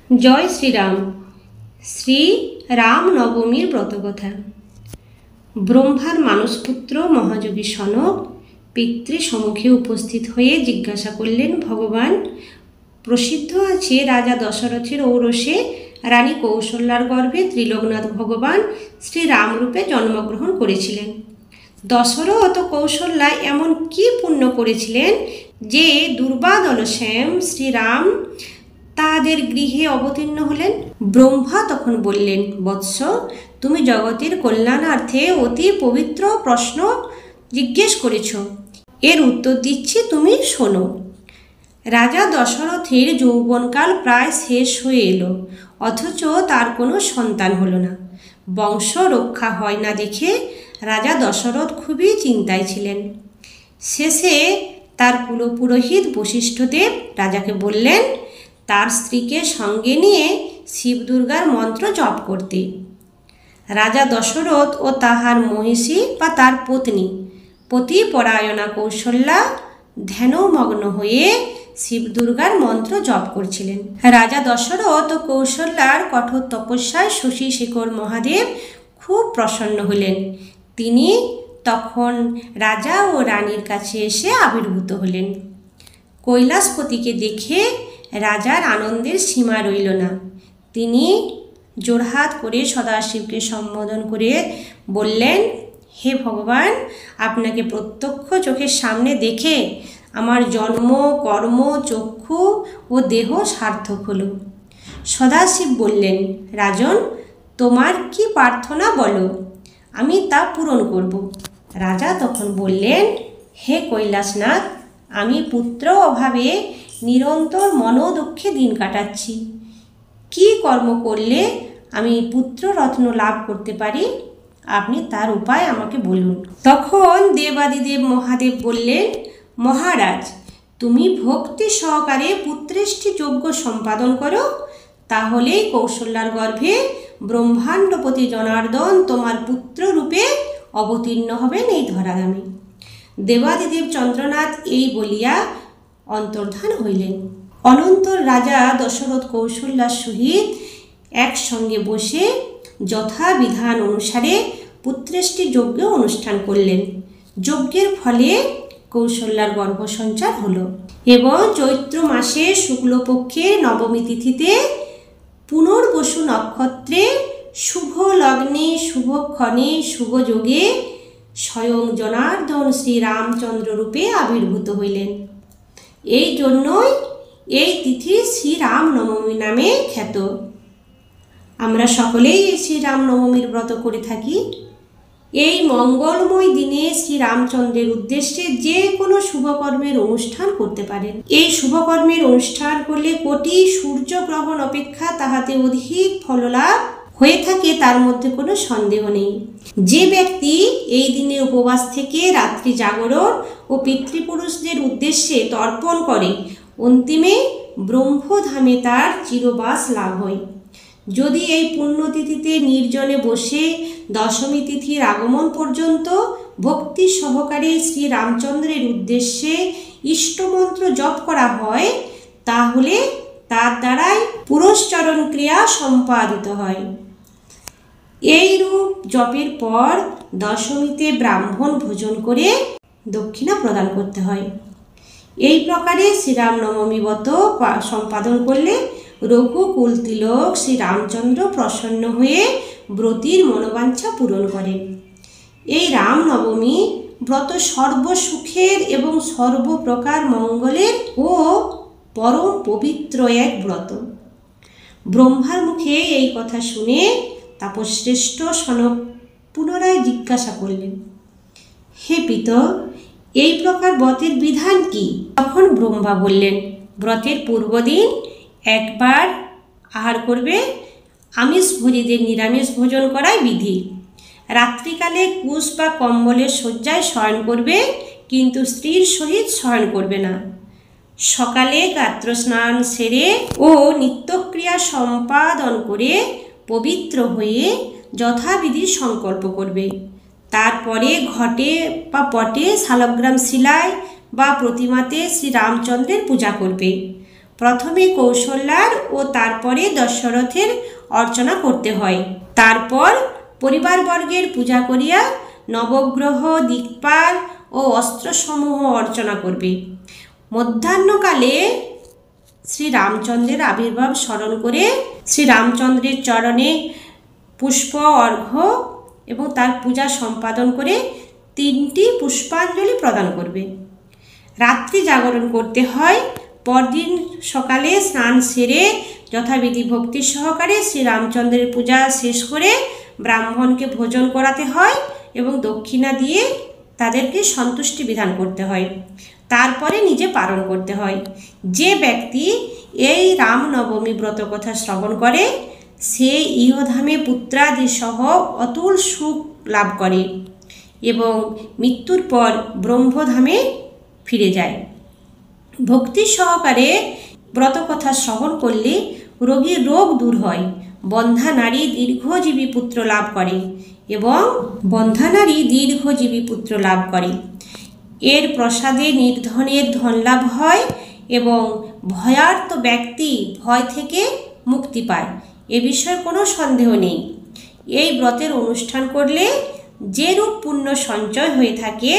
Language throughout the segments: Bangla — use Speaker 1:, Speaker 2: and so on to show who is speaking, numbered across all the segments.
Speaker 1: জয় শ্রীরাম। শ্রী রাম নবমীর ব্রতকথা। ব্রহ্মার মানসপুত্র মহাযোগী সনক পিতৃ সম্মুখে উপস্থিত হয়ে জিজ্ঞাসা করলেন, ভগবান, প্রসিদ্ধ আছে রাজা দশরথের ঔরসে রানী কৌশল্যার গর্ভে ত্রিলোকনাথ ভগবান শ্রীরামরূপে জন্মগ্রহণ করেছিলেন। দশরথ ও কৌশল্যা এমন কি পুণ্য করেছিলেন যে দুর্বাদল শ্যাম শ্রীরাম তাদের গৃহে অবতীর্ণ হলেন? ব্রহ্মা তখন বললেন, বৎস, তুমি জগতের কল্যাণার্থে অতি পবিত্র প্রশ্ন জিজ্ঞেস করেছ। এর উত্তর দিচ্ছি, তুমি শোনো। রাজা দশরথের যৌবনকাল প্রায় শেষ হয়ে এলো, অথচ তার কোনো সন্তান হলো না। বংশ রক্ষা হয় না দেখে রাজা দশরথ খুবই চিন্তায় ছিলেন। শেষে তার কুলপুরোহিত বশিষ্ঠদেব রাজাকে বললেন তার স্ত্রীকে সঙ্গে নিয়ে শিব দুর্গার মন্ত্র জপ করতে। রাজা দশরথ ও তাহার মহিষী বা তার পত্নী পতিপরায়ণা কৌশল্যা ধ্যানমগ্ন হয়ে শিব দুর্গার মন্ত্র জপ করছিলেন। রাজা দশরথ ও কৌশল্যার কঠোর তপস্যায় শশীশেখর মহাদেব খুব প্রসন্ন হলেন। তিনি তখন রাজা ও রানীর কাছে এসে আবির্ভূত হলেন। কৈলাসপতিকে দেখে রাজার আনন্দের সীমা রইল না। তিনি জোড়হাত করে সদাশিবকে সম্বোধন করে বললেন, হে ভগবান, আপনাকে প্রত্যক্ষ চোখের সামনে দেখে আমার জন্ম, কর্ম, চক্ষু ও দেহ সার্থক হলো। সদাশিব বললেন, রাজন, তোমার কি প্রার্থনা বলো, আমি তা পূরণ করব। রাজা তখন বললেন, হে কৈলাসনাথ, আমি পুত্র অভাবে নিরন্তর মনোদুঃখে দিন কাটাচ্ছি। কি কর্ম করলে আমি পুত্ররত্ন লাভ করতে পারি, আপনি তার উপায় আমাকে বলুন। তখন দেবাদিদেব মহাদেব বললেন, মহারাজ, তুমি ভক্তি সহকারে পুত্রেষ্টি যজ্ঞ সম্পাদন করো, তাহলেই কৌশল্যার গর্ভে ব্রহ্মাণ্ডপতি জনার্দন তোমার পুত্র রূপে অবতীর্ণ হবেন এই ধরাধামে। দেবাদিদেব চন্দ্রনাথ এই বলিয়া অন্তর্ধান হইলেন। অনন্তর রাজা দশরথ কৌশল্যার সহিত একসঙ্গে বসে যথাবিধান অনুসারে পুত্রেষ্টি যজ্ঞ অনুষ্ঠান করলেন। যজ্ঞের ফলে কৌশল্যার গর্ভসঞ্চার হল এবং চৈত্র মাসে শুক্লপক্ষের নবমী তিথিতে পুনর্বসু নক্ষত্রে শুভ লগ্নে শুভক্ষণে শুভযোগে স্বয়ং জনার্দন শ্রীরামচন্দ্র রূপে আবির্ভূত হইলেন। এই জন্যই এই তিথি শ্রীরাম নবমী নামে খ্যাত। আমরা সকলেই এই শ্রীরাম নবমীর ব্রত করে থাকি। এই মঙ্গলময় দিনে শ্রীরামচন্দ্রের উদ্দেশ্যে যে কোনো শুভকর্মের অনুষ্ঠান করতে পারেন। এই শুভকর্মের অনুষ্ঠান করলে কোটি সূর্যগ্রহণ অপেক্ষা তাহাতে অধিক ফললাভ হয়ে থাকে, তার মধ্যে কোনো সন্দেহ নেই। যে ব্যক্তি এই দিনে উপবাস থেকে রাত্রি জাগরণ ও পিতৃপুরুষদের উদ্দেশ্যে তর্পণ করে, অন্তিমে ব্রহ্মধামে তার চিরবাস লাভ হয়। যদি এই পুণ্যতিথিতে নির্জনে বসে দশমী তিথির আগমন পর্যন্ত ভক্তি সহকারে শ্রীরামচন্দ্রের উদ্দেশ্যে ইষ্টমন্ত্র জপ করা হয়, তাহলে তার দ্বারাই পুরস্চরণ ক্রিয়া সম্পাদিত হয়। এই রূপ জপের পর দশমীতে ব্রাহ্মণ ভোজন করে দক্ষিণা প্রদান করতে হয়। এই প্রকারে শ্রীরাম নবমী ব্রত সম্পাদন করলে রঘুকুল তিলক শ্রীরামচন্দ্র প্রসন্ন হয়ে ব্রতীর মনোবাঞ্ছা পূরণ করেন। এই রাম নবমী ব্রত সর্বসুখের এবং সর্বপ্রকার মঙ্গলের ও পরম পবিত্র এক ব্রত। ব্রহ্মার মুখে এই কথা শুনে তাপশ্রেষ্ঠ সনক পুনরায় জিজ্ঞাসা করলেন, হে পিত, এই প্রকার ব্রতের বিধান কি? তখন ব্রহ্মা বললেন, ব্রতের পূর্বদিন একবার আহার করবে, আমিষভোজীদের নিরামিষ ভোজন করাই বিধি। রাত্রিকালে কুশ বা কম্বলের শয্যায় শয়ন করবে, কিন্তু স্ত্রীর সহিত শয়ন করবে না। সকালে গাত্রস্নান সেরে ও নিত্যক্রিয়া সম্পাদন করে পবিত্র হয়ে যথাবিধি সংকল্প করবে। তারপরে ঘটে বা পটে শালগ্রাম শিলায় বা প্রতিমাতে শ্রীরামচন্দ্রের পূজা করবে। প্রথমে কৌশল্যার ও তারপরে দশরথের অর্চনা করতে হয়। তারপর পরিবারবর্গের পূজা করিয়া নবগ্রহ, দিকপাল ও অস্ত্রসমূহ অর্চনা করবে। মধ্যাহ্নকালে শ্রীরামচন্দ্রের আবির্ভাব স্মরণ করে শ্রীরামচন্দ্রের চরণে পুষ্প অর্ঘ্য এবং তার পূজা সম্পাদন করে 3টি পুষ্পাঞ্জলি প্রদান করবে। রাত্রি জাগরণ করতে হয়। পরদিন সকালে স্নান সেরে যথাবিধি ভক্তি সহকারে শ্রীরামচন্দ্রের পূজা শেষ করে ব্রাহ্মণকে ভোজন করাতে হয় এবং দক্ষিণা দিয়ে তাদেরকে সন্তুষ্টি বিধান করতে হয়। তারপরে নিজে পালন করতে হয়। যে ব্যক্তি এই রামনবমী ব্রত কথা শ্রবণ করে সে ইহধামে পুত্রাদি সহ অতুল সুখ লাভ করে এবং মৃত্যুর পর ব্রহ্মধামে ফিরে যায়। ভক্তি সহকারে ব্রতকথা শ্রবণ করলে রোগীর রোগ দূর হয়, বন্ধা নারী দীর্ঘজীবী পুত্র লাভ করে এর প্রসাদে নির্ধনের ধনলাভ হয় এবং ভয়ার্ত ব্যক্তি ভয় থেকে মুক্তি পায়, এ বিষয়ে কোনো সন্দেহ নেই। এই ব্রতের অনুষ্ঠান করলে যেরূপ পুণ্য সঞ্চয় হয়ে থাকে,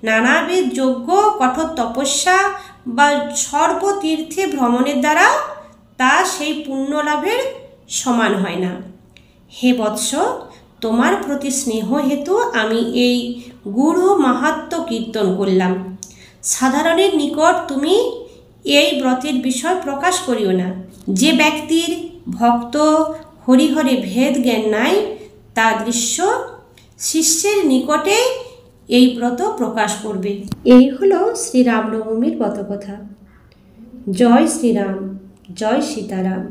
Speaker 1: নানাবিধ যজ্ঞ, কঠোর তপস্যা বা সর্বতীর্থে ভ্রমণের দ্বারা তা সেই পুণ্য লাভের সমান হয় না। হে বৎস, তোমার প্রতি স্নেহ হেতু আমি এই গূঢ় মাহাত্ম্য কীর্তন করলাম। সাধারণের নিকট তুমি এই ব্রতের বিষয় প্রকাশ করিও না। যে ব্যক্তির ভক্ত হরিহরে ভেদ জ্ঞান নাই, তা দৃশ্য শিষ্যের নিকটে এই ব্রত প্রকাশ করবে। এই হলো শ্রীরামনবমীর ব্রতকথা। জয় শ্রীরাম, জয় সীতারাম।